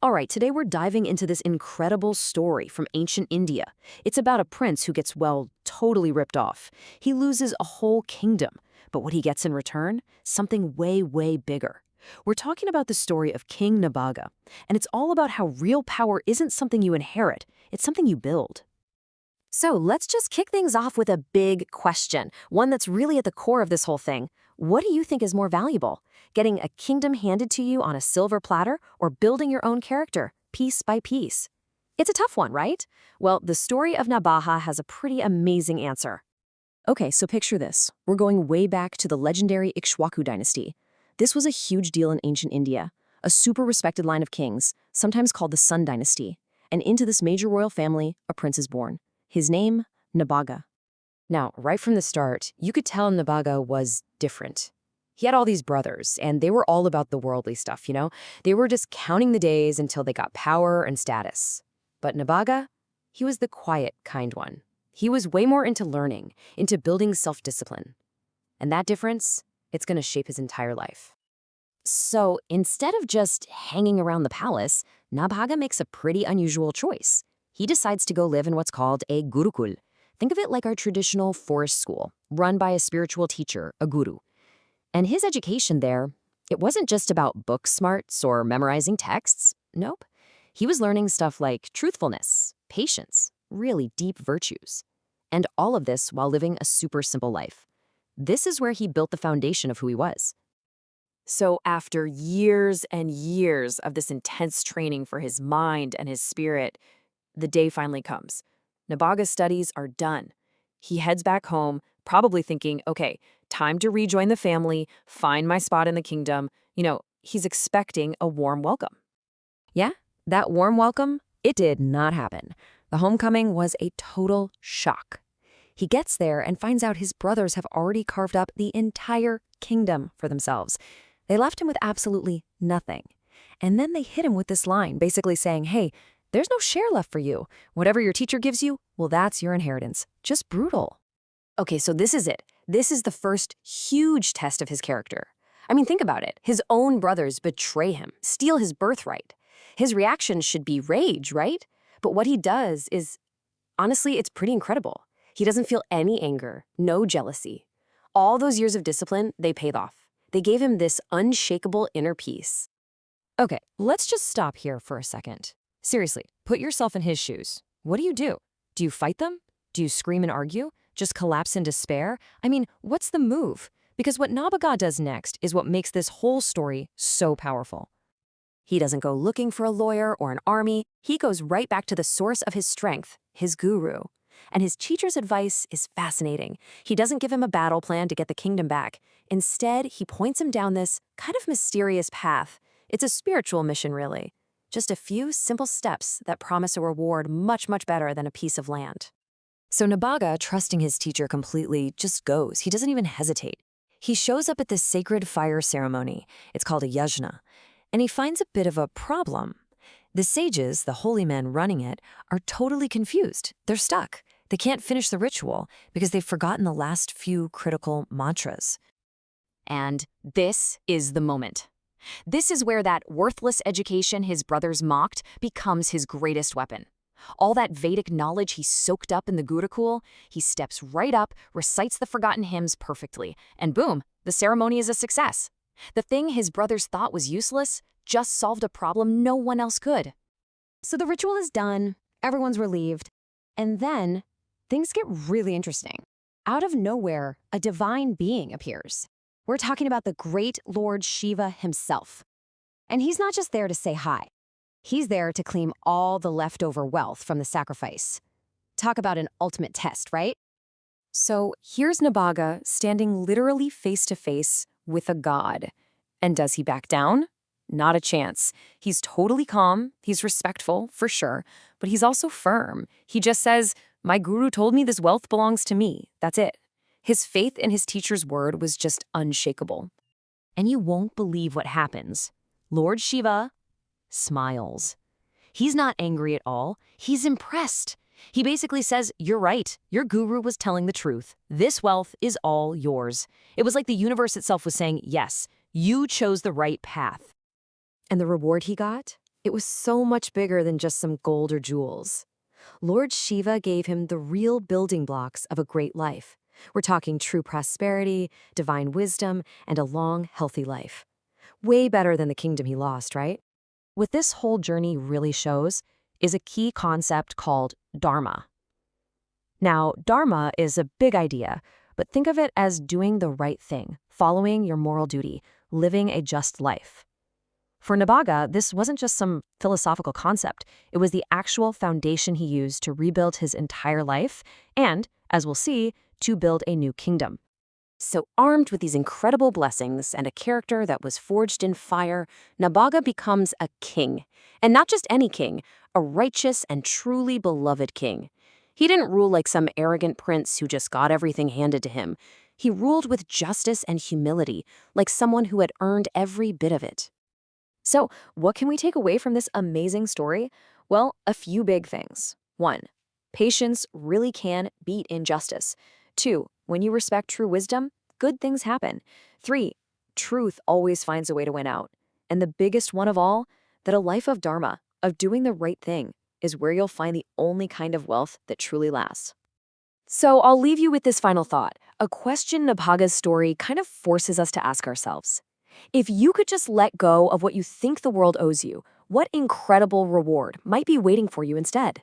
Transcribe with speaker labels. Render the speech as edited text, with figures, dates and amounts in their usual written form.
Speaker 1: All right, today we're diving into this incredible story from ancient India. It's about a prince who gets, well, totally ripped off. He loses a whole kingdom, but what he gets in return? Something way, way bigger. We're talking about the story of King Nabhāga, and it's all about how real power isn't something you inherit, it's something you build. So let's just kick things off with a big question, one that's really at the core of this whole thing. What do you think is more valuable? Getting a kingdom handed to you on a silver platter or building your own character, piece by piece? It's a tough one, right? Well, the story of Nabhāga has a pretty amazing answer. Okay, so picture this. We're going way back to the legendary Ikshwaku dynasty. This was a huge deal in ancient India, a super respected line of kings, sometimes called the Sun dynasty. And into this major royal family, a prince is born. His name, Nabhāga. Now, right from the start, you could tell Nabhāga was different. He had all these brothers, and they were all about the worldly stuff, you know? They were just counting the days until they got power and status. But Nabhāga, he was the quiet, kind one. He was way more into learning, into building self-discipline. And that difference, it's going to shape his entire life. So instead of just hanging around the palace, Nabhāga makes a pretty unusual choice. He decides to go live in what's called a gurukul. Think of it like our traditional forest school, run by a spiritual teacher, a guru. And his education there, it wasn't just about book smarts or memorizing texts. Nope. He was learning stuff like truthfulness, patience, really deep virtues. And all of this while living a super simple life. This is where he built the foundation of who he was. So after years and years of this intense training for his mind and his spirit, the day finally comes. Nabhāga's studies are done. He heads back home, probably thinking, okay, time to rejoin the family, find my spot in the kingdom. He's expecting a warm welcome. Yeah, that warm welcome, it did not happen. The homecoming was a total shock. He gets there and finds out his brothers have already carved up the entire kingdom for themselves. They left him with absolutely nothing. And then they hit him with this line, basically saying, hey, there's no share left for you. Whatever your teacher gives you, well, that's your inheritance. Just brutal. Okay, so this is it. This is the first huge test of his character. I mean, think about it. His own brothers betray him, steal his birthright. His reaction should be rage, right? But what he does is, honestly, it's pretty incredible. He doesn't feel any anger, no jealousy. All those years of discipline, they paid off. They gave him this unshakable inner peace. Okay, let's just stop here for a second. Seriously, put yourself in his shoes. What do? Do you fight them? Do you scream and argue? Just collapse in despair? I mean, what's the move? Because what Nabhāga does next is what makes this whole story so powerful. He doesn't go looking for a lawyer or an army. He goes right back to the source of his strength, his guru. And his teacher's advice is fascinating. He doesn't give him a battle plan to get the kingdom back. Instead, he points him down this kind of mysterious path. It's a spiritual mission, really. Just a few simple steps that promise a reward much, much better than a piece of land. So Nabhāga, trusting his teacher completely, just goes. He doesn't even hesitate. He shows up at this sacred fire ceremony. It's called a yajna. And he finds a bit of a problem. The sages, the holy men running it, are totally confused. They're stuck. They can't finish the ritual because they've forgotten the last few critical mantras. And this is the moment. This is where that worthless education his brothers mocked becomes his greatest weapon. All that Vedic knowledge he soaked up in the Gurukul, he steps right up, recites the forgotten hymns perfectly, and boom, the ceremony is a success. The thing his brothers thought was useless just solved a problem no one else could. So the ritual is done, everyone's relieved, and then things get really interesting. Out of nowhere, a divine being appears. We're talking about the great Lord Shiva himself. And he's not just there to say hi. He's there to claim all the leftover wealth from the sacrifice. Talk about an ultimate test, right? So here's Nabhāga standing literally face to face with a god. And does he back down? Not a chance. He's totally calm, he's respectful, for sure, but he's also firm. He just says, my guru told me this wealth belongs to me. That's it. His faith in his teacher's word was just unshakable. And you won't believe what happens. Lord Shiva smiles. He's not angry at all. He's impressed. He basically says, you're right. Your guru was telling the truth. This wealth is all yours. It was like the universe itself was saying, yes, you chose the right path. And the reward he got? It was so much bigger than just some gold or jewels. Lord Shiva gave him the real building blocks of a great life. We're talking true prosperity, divine wisdom, and a long, healthy life. Way better than the kingdom he lost, right? What this whole journey really shows is a key concept called dharma. Now, dharma is a big idea, but think of it as doing the right thing, following your moral duty, living a just life. For Nabhāga, this wasn't just some philosophical concept. It was the actual foundation he used to rebuild his entire life and, as we'll see, to build a new kingdom. So armed with these incredible blessings and a character that was forged in fire, Nabhāga becomes a king. And not just any king, a righteous and truly beloved king. He didn't rule like some arrogant prince who just got everything handed to him. He ruled with justice and humility, like someone who had earned every bit of it. So, what can we take away from this amazing story? Well, a few big things. 1. Patience really can beat injustice. 2. When you respect true wisdom, good things happen. 3. Truth always finds a way to win out. And the biggest one of all, that a life of dharma, of doing the right thing, is where you'll find the only kind of wealth that truly lasts. So I'll leave you with this final thought. A question Nabhāga's story kind of forces us to ask ourselves. If you could just let go of what you think the world owes you, what incredible reward might be waiting for you instead?